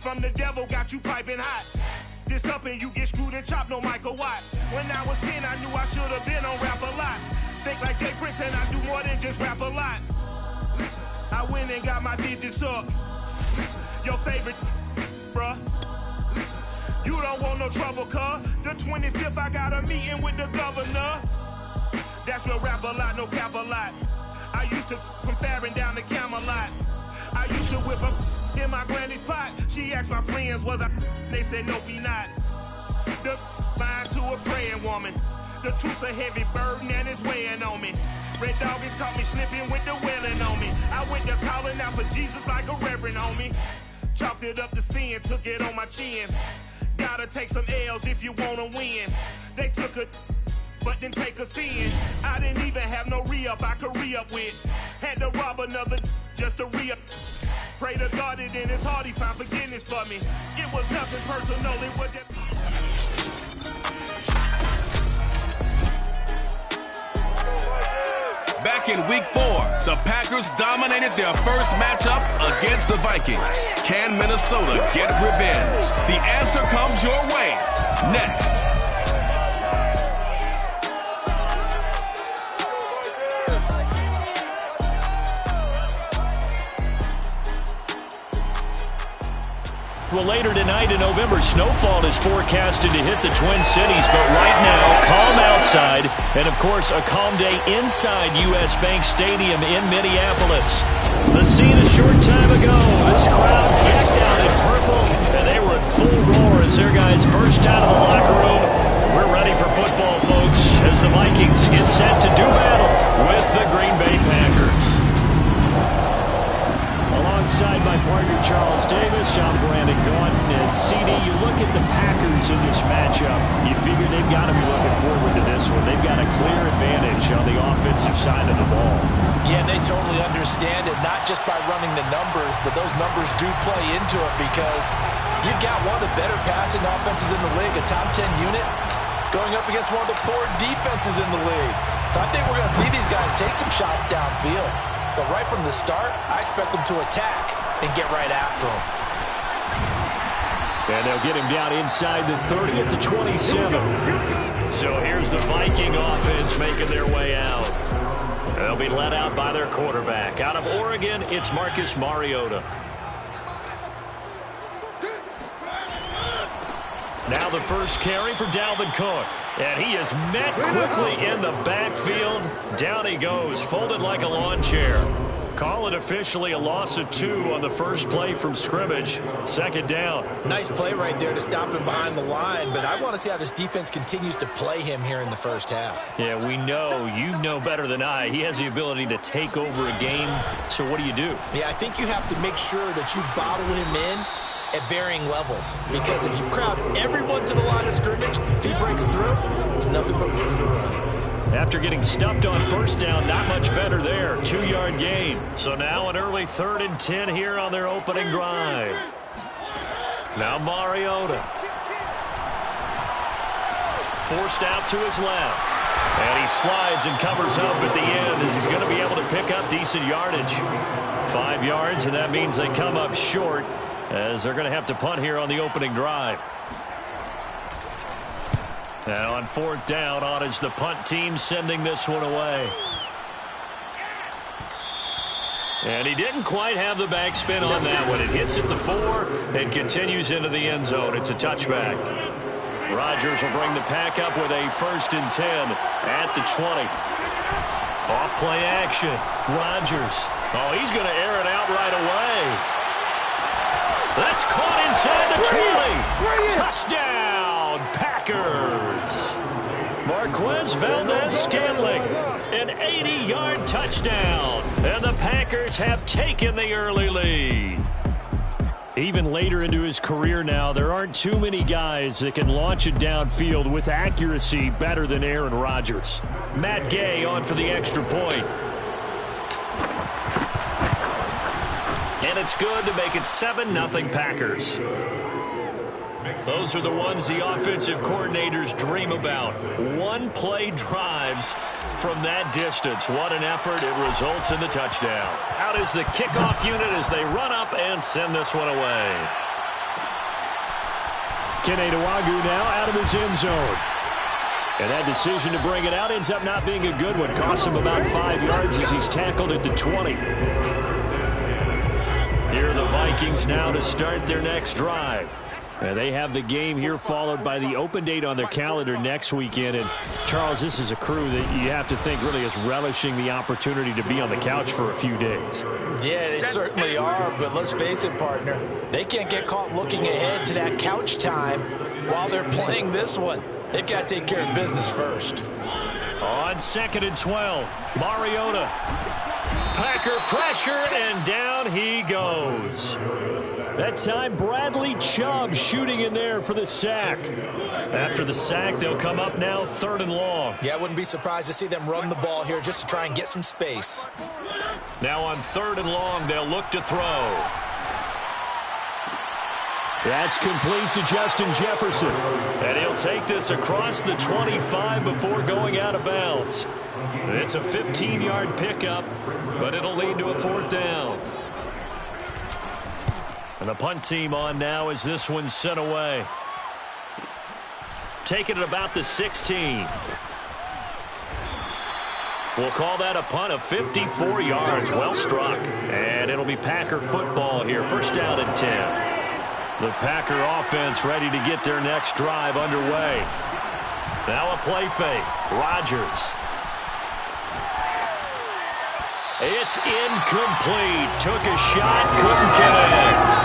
from the devil got you piping hot. This up and you get screwed and chopped, no Michael Watts. When I was 10, I knew I should have been on Rap a Lot. Think like Jay Prince and I do more than just rap a lot. I went and got my digits up. Your favorite, bruh. You don't want no trouble, cuz. The 25th, I got a meeting with the governor. That's real rap a lot, no cap a lot. I used to from Farron down to Camelot. I used to whip up in my granny's pot. She asked my friends, was I? They said, nope, he not. The mind to a praying woman. The truth's a heavy burden and it's weighing on me. Red Doggies caught me slipping with the wailing on me. I went to calling out for Jesus like a reverend on me. Chalked it up to sin, took it on my chin. Gotta take some L's if you wanna win. They took a but didn't take a sin. I didn't even have no re-up I could re-up with. Had to rob another just to re-up. Pray to God that in his heart he found forgiveness for me. It was nothing personal, it was just... Back in week 4, the Packers dominated their first matchup against the Vikings. Can Minnesota get revenge? The answer comes your way next. Well, later tonight in November, snowfall is forecasted to hit the Twin Cities, but right now, calm outside, and of course, a calm day inside U.S. Bank Stadium in Minneapolis. The scene a short time ago, this crowd decked out in purple, and they were at full roar as their guys burst out of the locker room. We're ready for football, folks, as the Vikings get set to do battle with the Green Bay Packers. Alongside my partner Charles Davis, I'm Brandon Gaunton, and CD, you look at the Packers in this matchup, you figure they've got to be looking forward to this one. They've got a clear advantage on the offensive side of the ball. Yeah, they totally understand it, not just by running the numbers, but those numbers do play into it because you've got one of the better passing offenses in the league, a top 10 unit, going up against one of the poor defenses in the league. So I think we're going to see these guys take some shots downfield. But right from the start, I expect them to attack and get right after him. And they'll get him down inside the 30 at the 27. So here's the Viking offense making their way out. They'll be led out by their quarterback. Out of Oregon, it's Marcus Mariota. Now the first carry for Dalvin Cook. And he is met quickly in the backfield. Down he goes, folded like a lawn chair. Call it officially a loss of 2 on the first play from scrimmage. Second down. Nice play right there to stop him behind the line, but I want to see how this defense continues to play him here in the first half. Yeah, we know. You know better than I. He has the ability to take over a game. So what do you do? Yeah, I think you have to make sure that you bottle him in at varying levels, because if you crowd everyone to the line of scrimmage, if he breaks through, it's nothing but room to run. After getting stuffed on first down, not much better there. 2-yard gain. So now an early 3rd and 10 here on their opening drive. Now Mariota. Forced out to his left. And he slides and covers up at the end as he's going to be able to pick up decent yardage. 5 yards, and that means they come up short, as they're going to have to punt here on the opening drive. Now on 4th down, on is the punt team sending this one away. And he didn't quite have the backspin on that one. It hits at the 4 and continues into the end zone. It's a touchback. Rodgers will bring the pack up with a 1st and 10 at the 20. Off play action. Rodgers. Oh, he's going to air it out right away. That's caught inside the 20. Touchdown, Packers. Marquez Valdez-Scantling, an 80-yard touchdown. And the Packers have taken the early lead. Even later into his career now, there aren't too many guys that can launch it downfield with accuracy better than Aaron Rodgers. Matt Gay on for the extra point. And it's good to make it 7-0 Packers. Those are the ones the offensive coordinators dream about. One-play drives from that distance. What an effort. It results in the touchdown. Out is the kickoff unit as they run up and send this one away. Keneduagu now out of his end zone. And that decision to bring it out ends up not being a good one. Cost him about 5 yards as he's tackled at the 20. Here are the Vikings now to start their next drive. And they have the game here followed by the open date on their calendar next weekend. And, Charles, this is a crew that you have to think really is relishing the opportunity to be on the couch for a few days. Yeah, they certainly are. But let's face it, partner, they can't get caught looking ahead to that couch time while they're playing this one. They've got to take care of business first. On 2nd and 12, Mariota. Packer pressure, and down he goes. That time, Bradley Chubb shooting in there for the sack. After the sack, they'll come up now 3rd and long. Yeah, I wouldn't be surprised to see them run the ball here just to try and get some space. Now on 3rd and long, they'll look to throw. That's complete to Justin Jefferson. And he'll take this across the 25 before going out of bounds. It's a 15-yard pickup, but it'll lead to a 4th down. And the punt team on now as this one's sent away. Taking it about the 16. We'll call that a punt of 54 yards. Well struck. And it'll be Packer football here. 1st down and 10. The Packer offense ready to get their next drive underway. Now a play fake. Rodgers. It's incomplete. Took a shot, couldn't connect.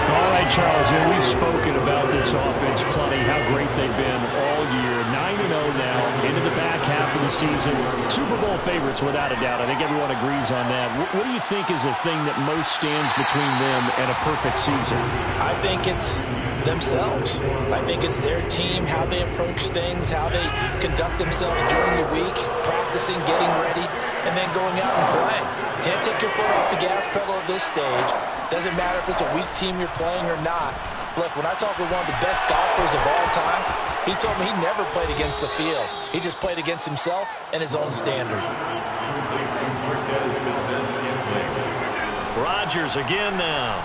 All right, Charles, we've spoken about this offense plenty, how great they've been all year. 9-0 now, into the back half of the season. Super Bowl favorites, without a doubt. I think everyone agrees on that. What do you think is the thing that most stands between them and a perfect season? I think it's themselves. I think it's their team, how they approach things, how they conduct themselves during the week, practicing, getting ready, and then going out and playing. Can't take your foot off the gas pedal at this stage. Doesn't matter if it's a weak team you're playing or not. Look, when I talk with one of the best golfers of all time, he told me he never played against the field. He just played against himself and his own standard. Rodgers again now.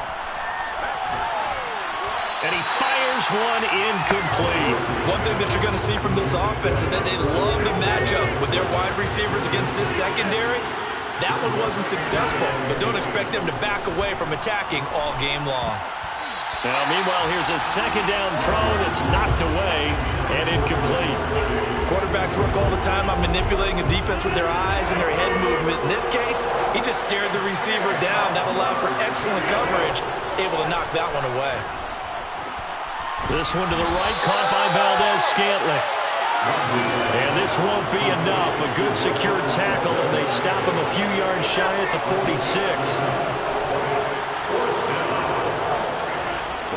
And he fires one incomplete. One thing that you're going to see from this offense is that they love the matchup with their wide receivers against this secondary. That one wasn't successful, but don't expect them to back away from attacking all game long. Now, meanwhile, here's a 2nd down throw that's knocked away and incomplete. Quarterbacks work all the time on manipulating a defense with their eyes and their head movement. In this case, he just stared the receiver down. That allowed for excellent coverage, able to knock that one away. This one to the right, caught by Valdez-Scantling. And this won't be enough. A good secure tackle, and they stop him a few yards shy at the 46.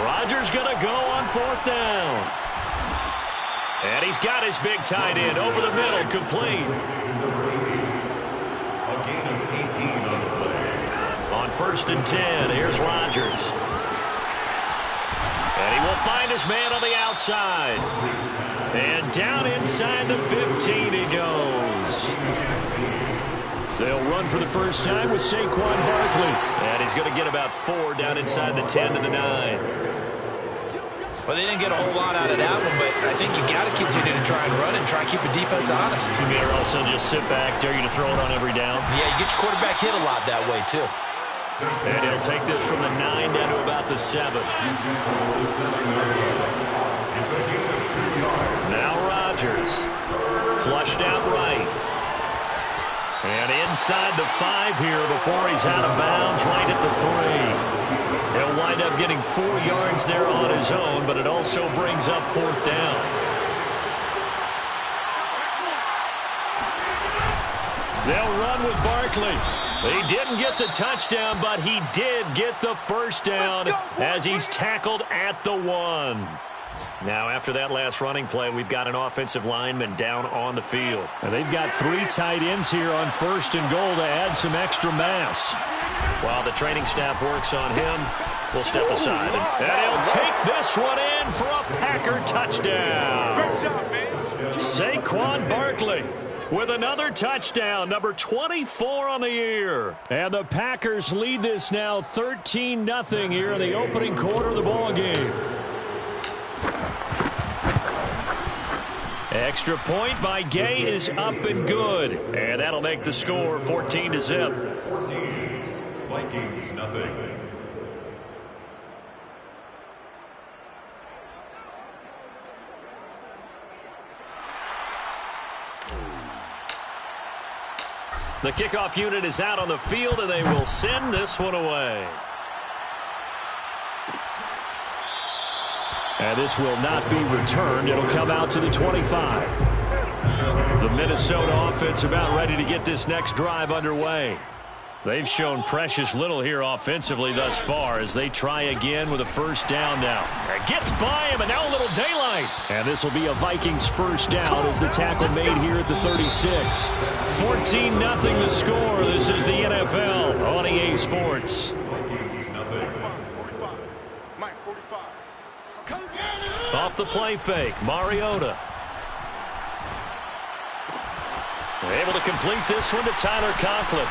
Rodgers going to go on 4th down. And he's got his big tight end over the middle, complete. A gain of 18 on the play. On 1st and 10, here's Rodgers. And he will find his man on the outside. And down inside the 15 he goes. They'll run for the first time with Saquon Barkley. And he's going to get about 4 down inside the 10 to the 9. Well, they didn't get a whole lot out of that one, but I think you got to continue to try and run and try and keep the defense honest. You mean also just sit back, dare you to throw it on every down? Yeah, you get your quarterback hit a lot that way, too. And he'll take this from the 9 down to about the 7. Now Rodgers. Flushed out right. And inside the 5 here before he's out of bounds, right at the 3. He'll wind up getting 4 yards there on his own, but it also brings up 4th down. They'll run with Barkley. He didn't get the touchdown, but he did get the 1st down as he's tackled at the 1. Now, after that last running play, we've got an offensive lineman down on the field. And they've got 3 tight ends here on 1st and goal to add some extra mass. While the training staff works on him, we'll step aside. And he'll take this one in for a Packer touchdown. Great job, man. Saquon Barkley with another touchdown, number 24 on the year. And the Packers lead this now 13-0 here in the opening quarter of the ball game. Extra point by Gay is up and good. And that'll make the score 14-0. 14, Vikings, nothing. The kickoff unit is out on the field, and they will send this one away. And this will not be returned. It'll come out to the 25. The Minnesota offense about ready to get this next drive underway. They've shown precious little here offensively thus far as they try again with a first down now. It gets by him, and now a little daylight. And this will be a Vikings first down as the tackle made here at the 36. 14-0 the score. This is the NFL on EA Sports. Vikings, nothing. Off the play fake, Mariota. Able to complete this one to Tyler Conklin.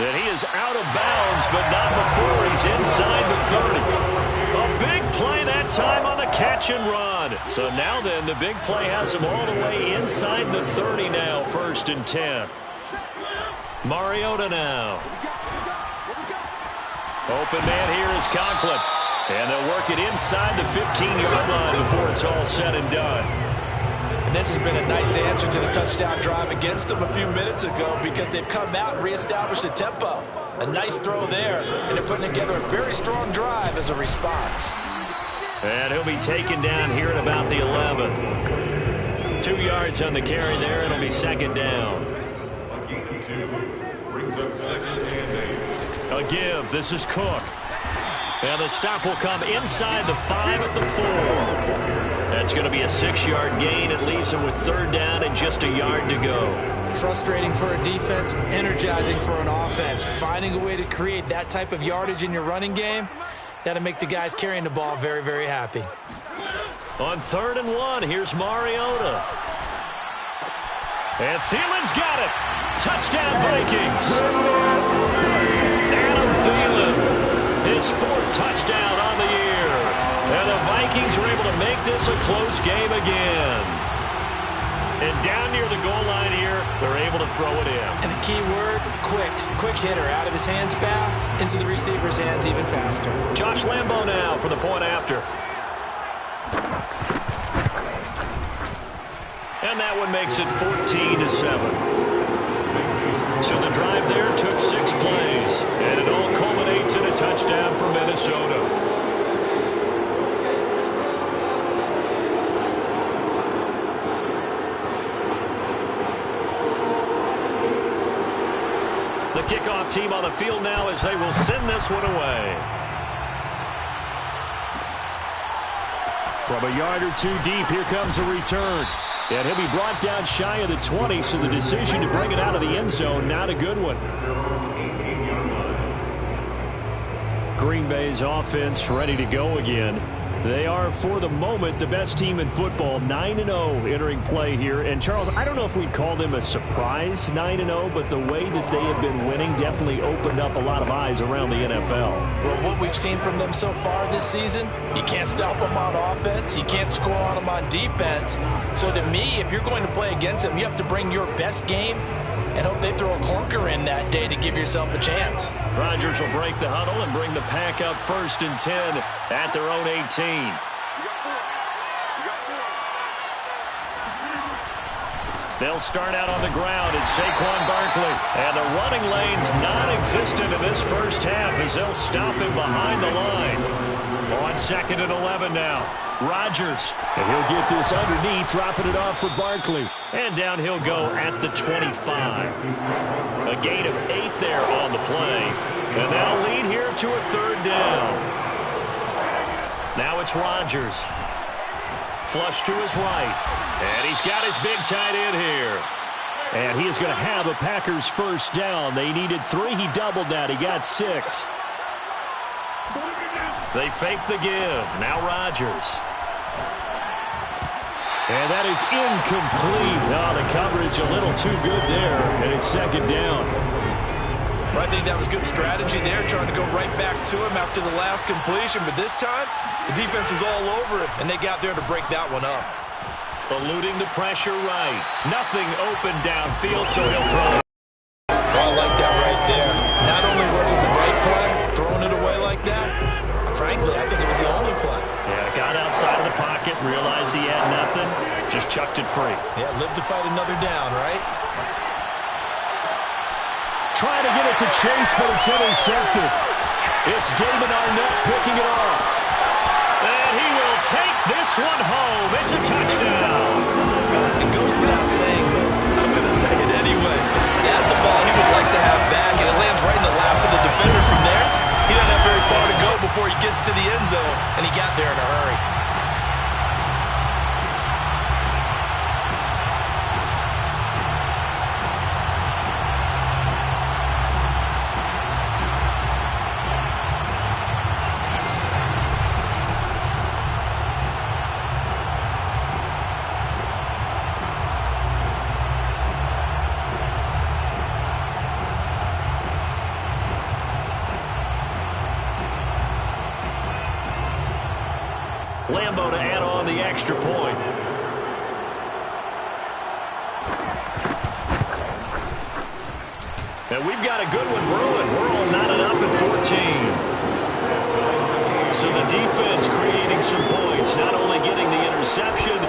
And he is out of bounds, but not before he's inside the 30. A big play that time on the catch and run. So now then, the big play has him all the way inside the 30 now, 1st and 10. Mariota now. Open man here is Conklin. And they'll work it inside the 15-yard line before it's all said and done. And this has been a nice answer to the touchdown drive against them a few minutes ago because they've come out and reestablished the tempo. A nice throw there, and they're putting together a very strong drive as a response. And he'll be taken down here at about the 11. 2 yards on the carry there. It'll be 2nd down. A gain of 2. Brings up 2nd and 8. A give. This is Cook. And the stop will come inside the 5 at the 4. That's going to be a 6-yard gain. It leaves them with 3rd down and just a yard to go. Frustrating for a defense, energizing for an offense. Finding a way to create that type of yardage in your running game, that'll make the guys carrying the ball very, very happy. On 3rd and 1, here's Mariota. And Thielen's got it. Touchdown, Vikings. Adam Thielen. His 4th touchdown on the year. And the Vikings are able to make this a close game again. And down near the goal line here, they're able to throw it in. And the key word, quick. Quick hitter. Out of his hands fast, into the receiver's hands even faster. Josh Lambo now for the point after. And that one makes it 14-7. So the drive there took 6 plays, and it all culminates in a touchdown for Minnesota. The kickoff team on the field now as they will send this one away. From a yard or 2 deep, here comes a return. And he'll be brought down shy of the 20, so the decision to bring it out of the end zone, not a good one. 18-yard line. Green Bay's offense ready to go again. They are, for the moment, the best team in football, 9-0 entering play here. And, Charles, I don't know if we'd call them a surprise 9-0, but the way that they have been winning definitely opened up a lot of eyes around the NFL. Well, what we've seen from them so far this season, you can't stop them on offense. You can't score on them on defense. So, to me, if you're going to play against them, you have to bring your best game and hope they throw a clunker in that day to give yourself a chance. Rodgers will break the huddle and bring the pack up 1st and 10 at their own 18. They'll start out on the ground. It's Saquon Barkley. And the running lane's non-existent in this first half as they'll stop him behind the line. On 2nd and 11 now. Rodgers. And he'll get this underneath, dropping it off for Barkley. And down he'll go at the 25. A gain of 8 there on the play. And they'll lead here to a 3rd down. Now it's Rodgers. Flush to his right. And he's got his big tight end here. And he is going to have a Packers first down. They needed 3. He doubled that. He got 6. They fake the give. Now Rodgers. And that is incomplete. Oh, the coverage a little too good there. And it's 2nd down. Well, I think that was good strategy there, trying to go right back to him after the last completion. But this time, the defense is all over it, and they got there to break that one up. Eluding the pressure right. Nothing open downfield, so he'll throw it. Oh, I like that right there. Not only was it the right play, throwing it away like that, frankly, I think it was the only play. Yeah, got outside of the pocket, realized he had nothing, just chucked it free. Yeah, live to fight another down, right? Trying to get it to Chase, but it's intercepted. It's David Arnett picking it off. And he will take this one home. It's a touchdown. It goes without saying, but I'm going to say it anyway. That's a ball he would like to have back, and it lands right in the lap of the defender. From there, he doesn't have very far to go before he gets to the end zone, and he got there in a hurry. Lambo to add on the extra point. And we've got a good one brewing. We're all knotted up at 14. So the defense creating some points, not only getting the interception,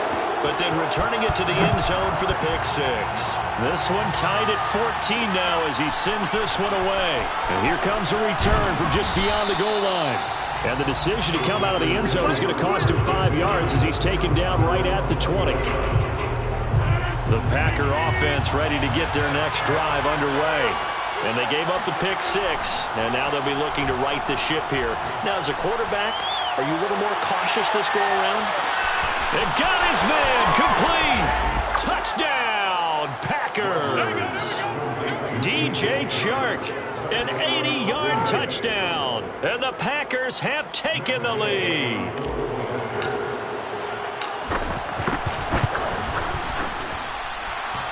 but then returning it to the end zone for the pick six. This one tied at 14 now as he sends this one away. And here comes a return from just beyond the goal line. And the decision to come out of the end zone is going to cost him 5 yards as he's taken down right at the 20. The Packer offense ready to get their next drive underway. And they gave up the pick six, and now they'll be looking to right the ship here. Now, as a quarterback, are you a little more cautious this go-around? And got his man complete. Touchdown, Packers. DJ Chark, an 80-yard touchdown. And the Packers have taken the lead.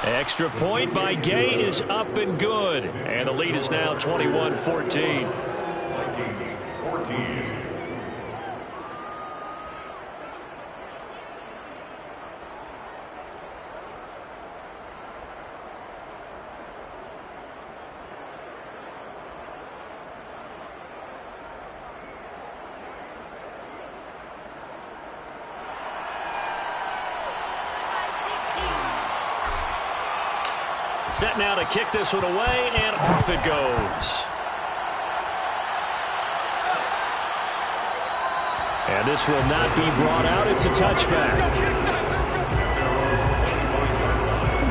Extra point by Gay is up and good. And the lead is now 21-14. Vikings 14. Set now to kick this one away, and off it goes. And this will not be brought out. It's a touchback.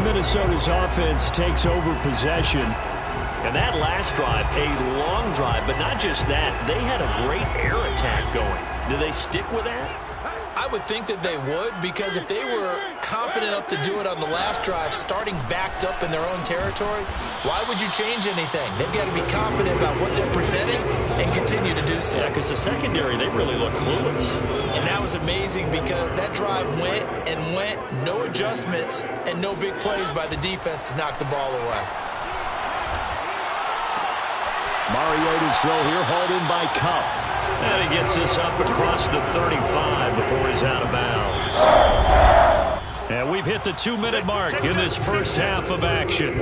Minnesota's offense takes over possession. And that last drive, a long drive, but not just that. They had a great air attack going. Do they stick with that? I would think that they would, because if they were confident enough to do it on the last drive, starting backed up in their own territory, why would you change anything? They've got to be confident about what they're presenting and continue to do so. Yeah, because the secondary, they really look clueless. And that was amazing because that drive went and went, no adjustments, and no big plays by the defense to knock the ball away. Mariota's throw here, hauled in by Cup. And he gets this up across the 35 before he's out of bounds. And we've hit the 2-minute mark in this first half of action.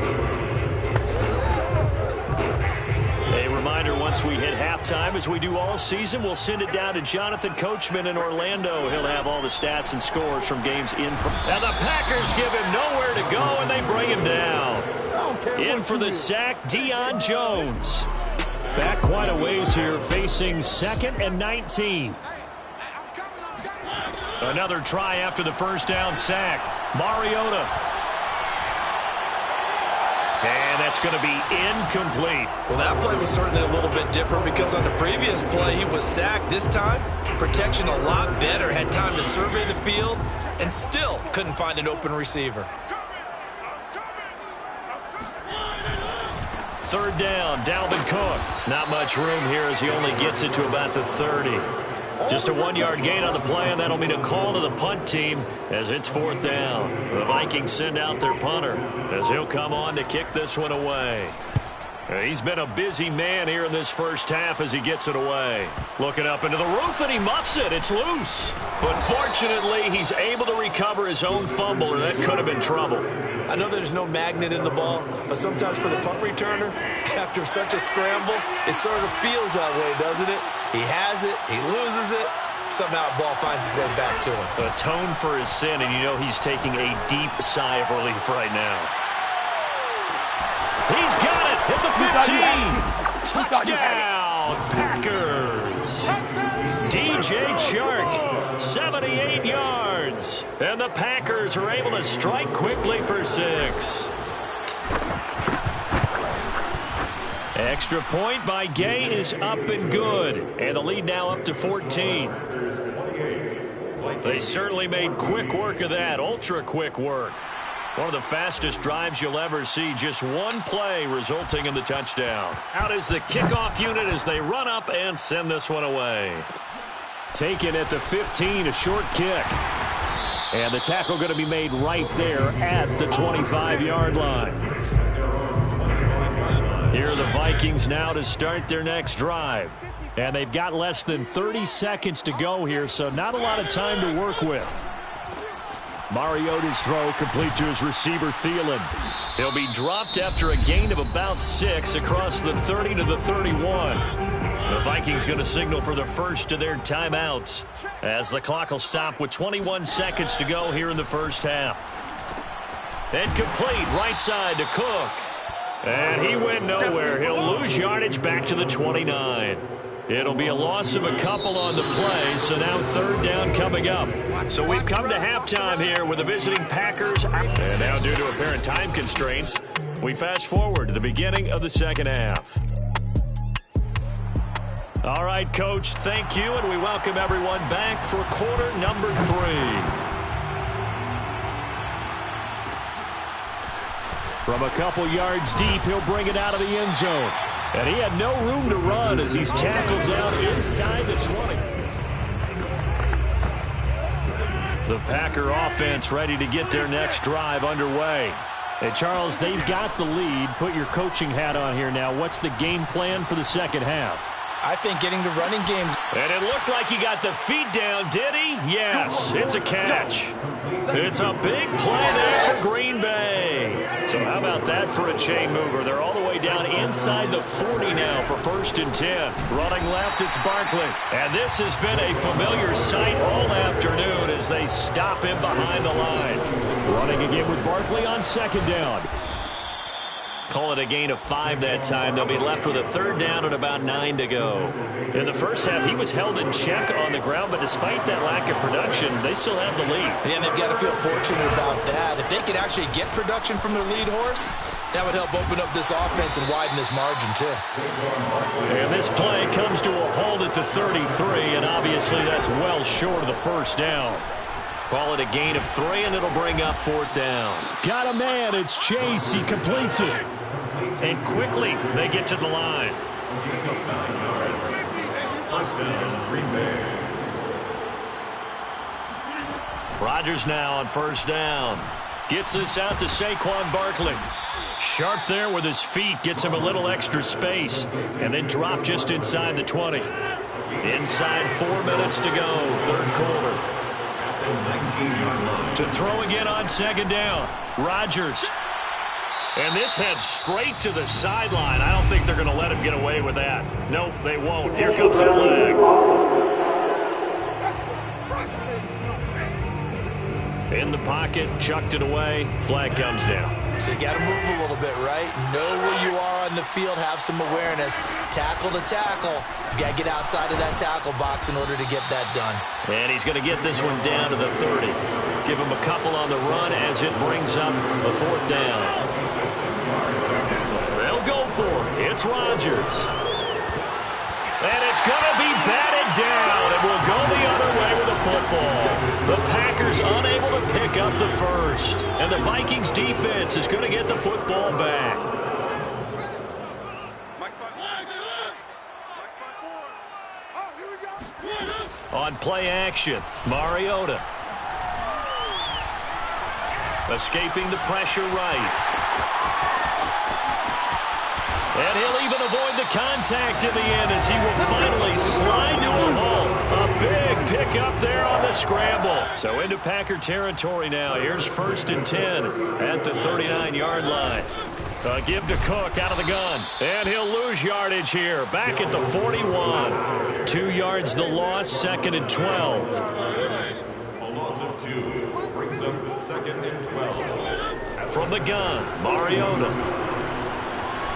A reminder, once we hit halftime, as we do all season, we'll send it down to Jonathan Coachman in Orlando. He'll have all the stats and scores from games in. And the Packers give him nowhere to go, and they bring him down. In for the sack, Deion Jones. Back quite a ways here, facing 2nd and 19. Another try after the first down sack. Mariota. And that's going to be incomplete. Well, that play was certainly a little bit different because on the previous play, he was sacked. This time, protection a lot better. Had time to survey the field and still couldn't find an open receiver. 3rd down, Dalvin Cook. Not much room here as he only gets it to about the 30. Just a 1-yard gain on the play, and that'll mean a call to the punt team as it's 4th down. The Vikings send out their punter as he'll come on to kick this one away. He's been a busy man here in this first half as he gets it away. Looking up into the roof, and he muffs it. It's loose. But fortunately, he's able to recover his own fumble, or that could have been trouble. I know there's no magnet in the ball, but sometimes for the punt returner, after such a scramble, it sort of feels that way, doesn't it? He has it, he loses it, somehow the ball finds its way back to him. Atone for his sin, and you know he's taking a deep sigh of relief right now. He's got it at the 15. Touchdown, Packers. DJ Chark, 78 yards. And the Packers are able to strike quickly for 6. Extra point by Gay is up and good. And the lead now up to 14. They certainly made quick work of that, ultra quick work. One of the fastest drives you'll ever see. Just one play resulting in the touchdown. Out is the kickoff unit as they run up and send this one away. Taken at the 15, a short kick. And the tackle going to be made right there at the 25-yard line. Here are the Vikings now to start their next drive. And they've got less than 30 seconds to go here, so not a lot of time to work with. Mariota's throw complete to his receiver, Thielen. He'll be dropped after a gain of about 6 across the 30 to the 31. The Vikings going to signal for the first of their timeouts as the clock will stop with 21 seconds to go here in the first half. And complete right side to Cook. And he went nowhere. He'll lose yardage back to the 29. It'll be a loss of a couple on the play, so now third down coming up. So we've come to halftime here with the visiting Packers. And now due to apparent time constraints, we fast forward to the beginning of the second half. All right, Coach, thank you, and we welcome everyone back for quarter number 3. From a couple yards deep, he'll bring it out of the end zone. And he had no room to run as he's tackled down inside the 20. The Packer offense ready to get their next drive underway. Hey, Charles, they've got the lead. Put your coaching hat on here now. What's the game plan for the second half? I think getting the running game. And it looked like he got the feet down, did he? Yes, it's a catch. It's a big play there for Green Bay. So how about that for a chain mover? They're all the way down inside the 40 now for 1st and 10. Running left, it's Barkley. And this has been a familiar sight all afternoon as they stop him behind the line. Running again with Barkley on 2nd down. Call it a gain of 5 that time. They'll be left with a 3rd down and about 9 to go. In the first half, he was held in check on the ground, but despite that lack of production, they still have the lead. Yeah, and they've got to feel fortunate about that. If they could actually get production from their lead horse, that would help open up this offense and widen this margin, too. And this play comes to a halt at the 33, and obviously that's well short of the 1st down. Call it a gain of 3, and it'll bring up 4th down. Got a man. It's Chase. He completes it. And quickly, they get to the line. First down, Green Bay. Rodgers now on 1st down. Gets this out to Saquon Barkley. Sharp there with his feet. Gets him a little extra space. And then drop just inside the 20. Inside 4 minutes to go. 3rd quarter. To throw again on 2nd down. Rodgers. And this heads straight to the sideline. I don't think they're going to let him get away with that. Nope, they won't. Here comes the flag. In the pocket, chucked it away. Flag comes down. So you got to move a little bit, right? Know where you are on the field. Have some awareness. Tackle to tackle. You got to get outside of that tackle box in order to get that done. And he's going to get this one down to the 30. Give him a couple on the run as it brings up the 4th down. They'll go for it. It's Rodgers. And it's going to be batted down. It will go the other way with the football. The Packers unable to pick up the 1st. And the Vikings defense is going to get the football back. On play action, Mariota. Escaping the pressure right. And he'll even avoid the contact in the end as he will finally slide to a halt. A big pickup there on the scramble. So into Packer territory now. Here's 1st and 10 at the 39-yard line. A give to Cook out of the gun. And he'll lose yardage here. Back at the 41. 2 yards the loss, 2nd and 12. A loss of 2 brings up the 2nd and 12. From the gun, Mariota.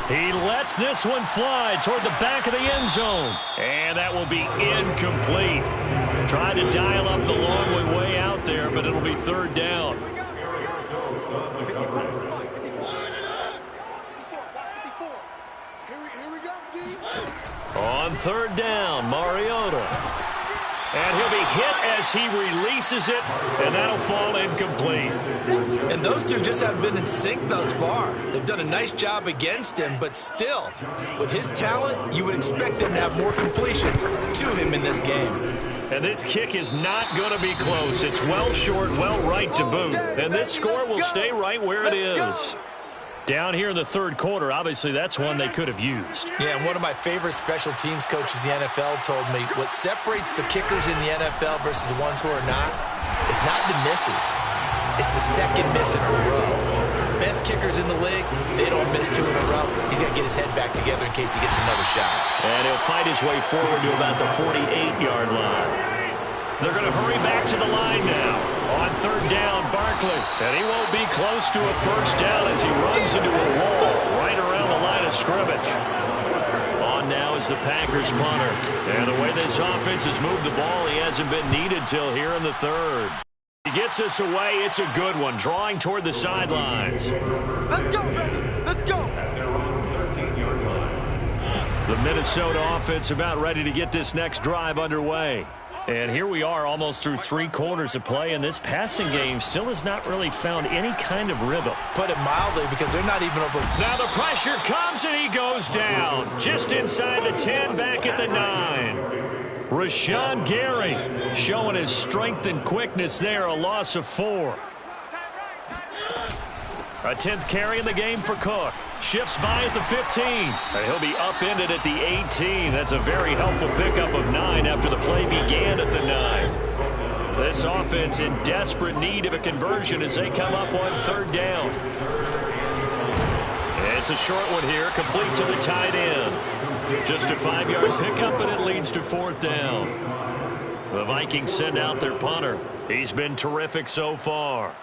He lets this one fly toward the back of the end zone. And that will be incomplete. Trying to dial up the long way out there, but it'll be 3rd down. Stokes on the cover. On 3rd down, Mariota. And he'll be hit as he releases it, and that'll fall incomplete. And those two just haven't been in sync thus far. They've done a nice job against him, but still, with his talent, you would expect them to have more completions to him in this game. And this kick is not going to be close. It's well short, well right to boot. And this score will stay right where it is. Down here in the 3rd quarter, obviously that's one they could have used. Yeah, and one of my favorite special teams coaches in the NFL told me what separates the kickers in the NFL versus the ones who are not, it's not the misses. It's the second miss in a row. Best kickers in the league, they don't miss 2 in a row. He's got to get his head back together in case he gets another shot. And he'll fight his way forward to about the 48-yard line. They're going to hurry back to the line now. On 3rd down, Barkley. And he won't be close to a 1st down as he runs into a wall right around the line of scrimmage. On now is the Packers punter. And the way this offense has moved the ball, he hasn't been needed till here in the 3rd. He gets us away. It's a good one, drawing toward the sidelines. Let's go, baby. Let's go. At their own 13-yard line. The Minnesota offense about ready to get this next drive underway. And here we are almost through 3 quarters of play, and this passing game still has not really found any kind of rhythm. Put it mildly, because they're not even over. Now the pressure comes, and he goes down. Just inside the 10, back at the 9. Rashawn Gary showing his strength and quickness there, a loss of 4. A 10th carry in the game for Cook. Shifts by at the 15. And he'll be upended at the 18. That's a very helpful pickup of 9 after the play began at the 9. This offense in desperate need of a conversion as they come up on 3rd down. It's a short one here, complete to the tight end. Just a 5-yard pickup, and it leads to 4th down. The Vikings send out their punter. He's been terrific so far.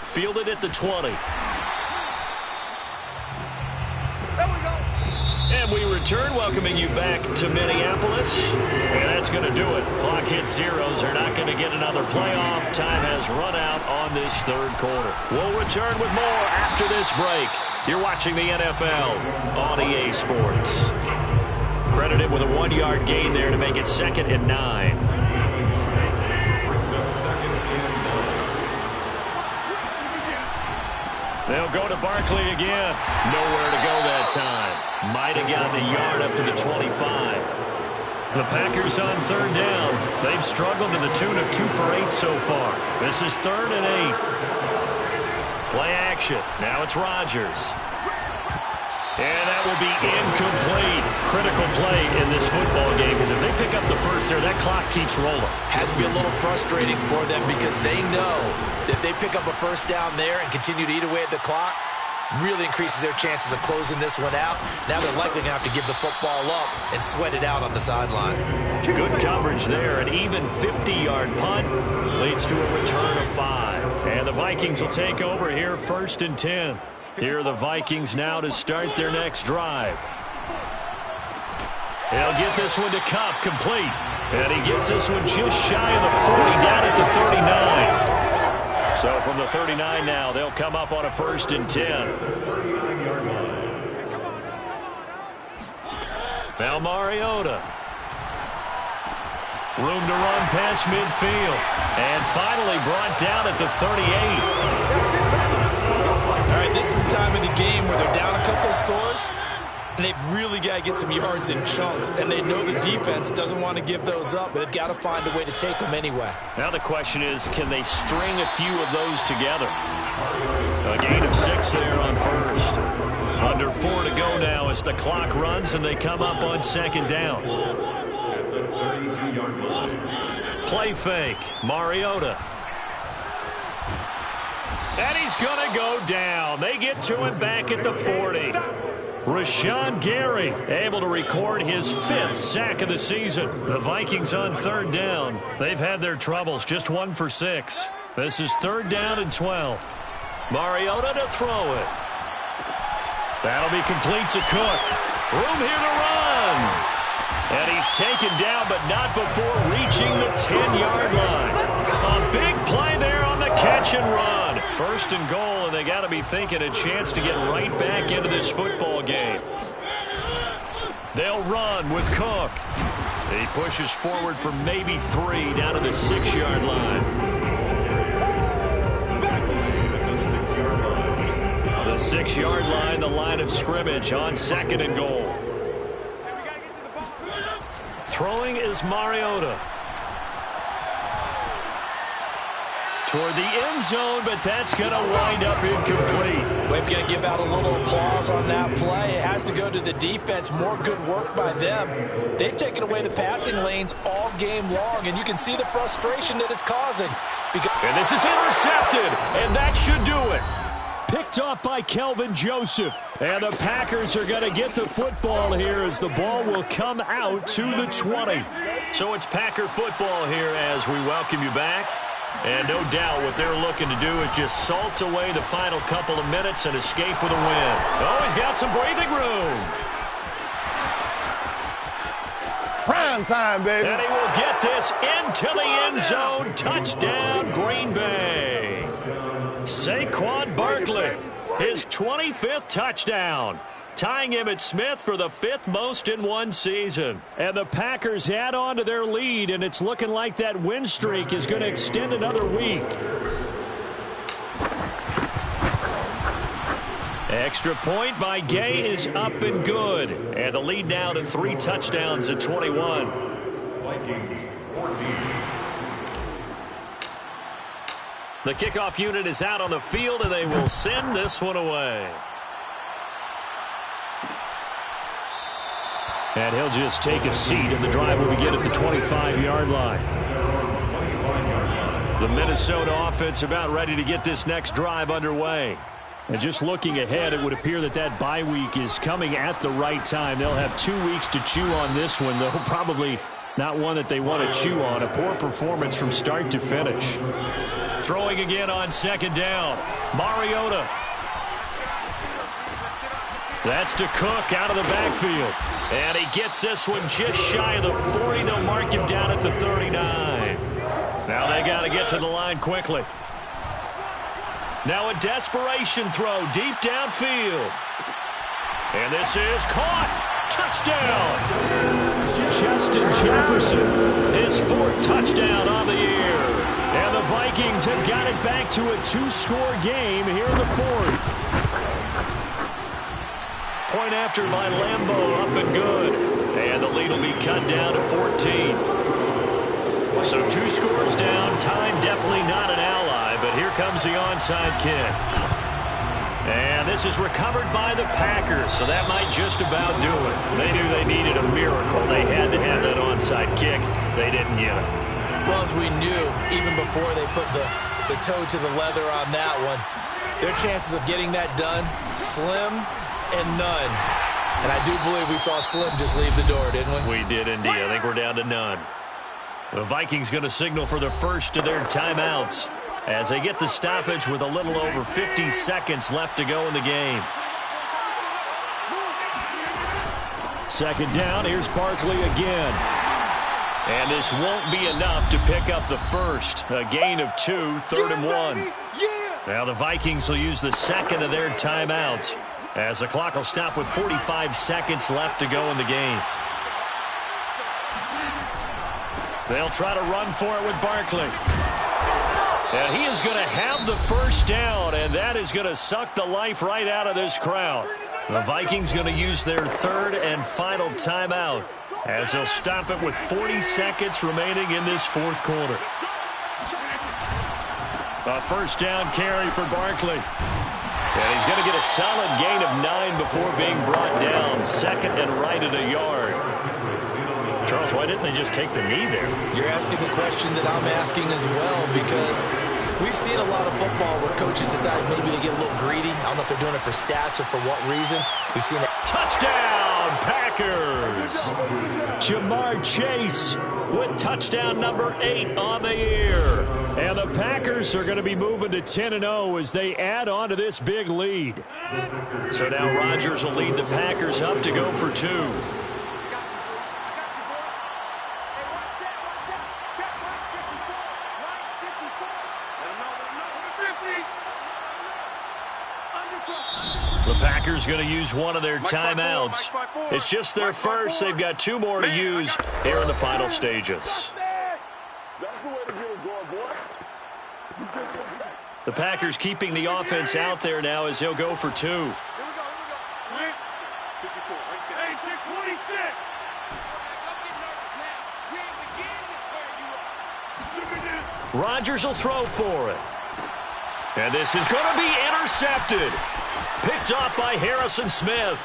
Fielded at the 20. There we go. And we return, welcoming you back to Minneapolis. And that's going to do it. Clock hits zeros. They're not going to get another playoff. Time has run out on this 3rd quarter. We'll return with more after this break. You're watching the NFL on EA Sports. Credited with a 1-yard gain there to make it 2nd and 9. Brings up 2nd and 9. They'll go to Barkley again. Nowhere to go that time. Might have gotten a yard up to the 25. The Packers on 3rd down. They've struggled to the tune of 2 for 8 so far. This is 3rd and 8. Play action. Now it's Rodgers. And that will be incomplete. Critical play in this football game, because if they pick up the first there, that clock keeps rolling. Has to be a little frustrating for them, because they know that if they pick up a 1st down there and continue to eat away at the clock, really increases their chances of closing this one out. Now they're likely going to have to give the football up and sweat it out on the sideline. Good coverage there. An even 50-yard punt leads to a return of 5. And the Vikings will take over here, 1st and 10. Here are the Vikings now to start their next drive. He'll get this one to Kupp, complete. And he gets this one just shy of the 40, down at the 39. So from the 39 now, they'll come up on a 1st and 10. Now Mariota. Room to run past midfield. And finally brought down at the 38. All right, this is the time of the game where they're down a couple of scores. and they've really got to get some yards in chunks, and they know the defense doesn't want to give those up, but they've got to find a way to take them anyway. Now the question is, can they string a few of those together? A gain of 6 there on first. Under 4 to go now as the clock runs, and they come up on second down. At the 32-yard line. Play fake. Mariota. And he's going to go down. They get to him back at the 40. Rashawn Gary able to record his 5th sack of the season. The Vikings on third down. They've had their troubles, just 1 for 6. This is 3rd down and 12. Mariota to throw it. That'll be complete to Cook. Room here to run. And he's taken down, but not before reaching the 10-yard line. A big play there on the catch and run. 1st and goal, and they got to be thinking a chance to get right back into this football game. They'll run with Cook. He pushes forward for maybe 3 down to the 6-yard line. The 6-yard line, the line of scrimmage on 2nd and goal. Throwing is Mariota. Toward the end zone, but that's going to wind up incomplete. We've got to give out a little applause on that play. It has to go to the defense. More good work by them. They've taken away the passing lanes all game long, and you can see the frustration that it's causing. And this is intercepted, and that should do it. Picked off by Kelvin Joseph. And the Packers are going to get the football here as the ball will come out to the 20. So it's Packer football here as we welcome you back. And no doubt what they're looking to do is just salt away the final couple of minutes and escape with a win. Oh, he's got some breathing room. Prime time, baby. And he will get this into the end zone. Touchdown, Green Bay. Saquon Barkley, his 25th touchdown, tying him at Smith for the 5th most in one season. And the Packers add on to their lead, and it's looking like that win streak is going to extend another week. Extra point by Gay is up and good. And the lead now to 3 touchdowns at 21. Vikings 14. The kickoff unit is out on the field, and they will send this one away. And he'll just take a seat, and the drive will begin at the 25-yard line. The Minnesota offense about ready to get this next drive underway. And just looking ahead, it would appear that that bye week is coming at the right time. They'll have 2 weeks to chew on this one, though probably not one that they want to chew on. A poor performance from start to finish. Throwing again on 2nd down. Mariota. That's to Cook out of the backfield. And he gets this one just shy of the 40. They'll mark him down at the 39. Now they got to get to the line quickly. Now a desperation throw deep downfield. And this is caught. Touchdown. Justin Jefferson, his 4th touchdown on the year. And the Vikings have got it back to a 2-score game here in the 4th. Point after by Lambeau, up and good. And the lead will be cut down to 14. So 2 scores down. Time definitely not an ally, but here comes the onside kick. And this is recovered by the Packers, so that might just about do it. They knew they needed a miracle. They had to have that onside kick. They didn't get it. Well, as we knew, even before they put the toe to the leather on that one, their chances of getting that done, slim and none. And I do believe we saw Slim just leave the door, didn't we? We did indeed. I think we're down to none. The Vikings going to signal for the first of their timeouts as they get the stoppage with a little over 50 seconds left to go in the game. 2nd down. Here's Barkley again. And this won't be enough to pick up the first. A gain of 2, 3rd and 1. Now the Vikings will use the 2nd of their timeouts as the clock will stop with 45 seconds left to go in the game. They'll try to run for it with Barkley. And he is going to have the first down, and that is going to suck the life right out of this crowd. The Vikings going to use their third and final timeout as they'll stop it with 40 seconds remaining in this fourth quarter. A first down carry for Barkley. And he's going to get a solid gain of 9 before being brought down. Second and right at a yard. Charles, why didn't they just take the knee there? You're asking the question that I'm asking as well, because we've seen a lot of football where coaches decide maybe to get a little greedy. I don't know if they're doing it for stats or for what reason. We've seen it. Touchdown, Packers! Jamar Chase with touchdown number 8 on the year. And the Packers are going to be moving to 10-0 as they add on to this big lead. So now Rodgers will lead the Packers up to go for 2. The Packers going to use one of their timeouts. It's just their first. They've got 2 more to use here in the final stages. The Packers keeping the offense out there now as he'll go for 2. Rodgers will throw for it. And this is going to be intercepted. Picked off by Harrison Smith.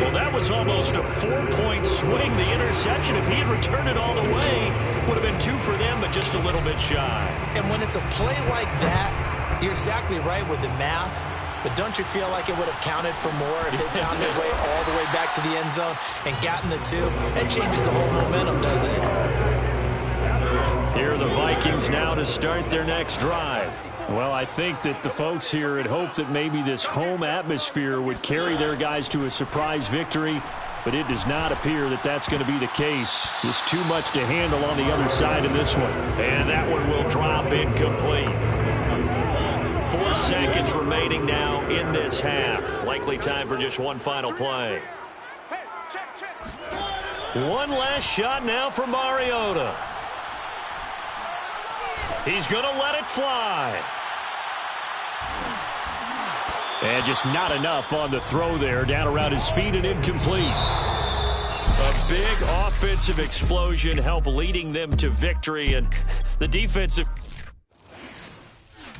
Well, that was almost a 4-point swing. The interception, if he had returned it all the way, would have been 2 for them, but just a little bit shy. And when it's a play like that, you're exactly right with the math. But don't you feel like it would have counted for more if they found their way all the way back to the end zone and gotten the 2? That changes the whole momentum, doesn't it? Here are the Vikings now to start their next drive. Well, I think that the folks here had hoped that maybe this home atmosphere would carry their guys to a surprise victory, but it does not appear that that's going to be the case. There's too much to handle on the other side in this one. And that one will drop incomplete. 4 seconds remaining now in this half. Likely time for just one final play. One last shot now for Mariota. He's going to let it fly. And just not enough on the throw there. Down around his feet and incomplete. A big offensive explosion helped leading them to victory. And the defensive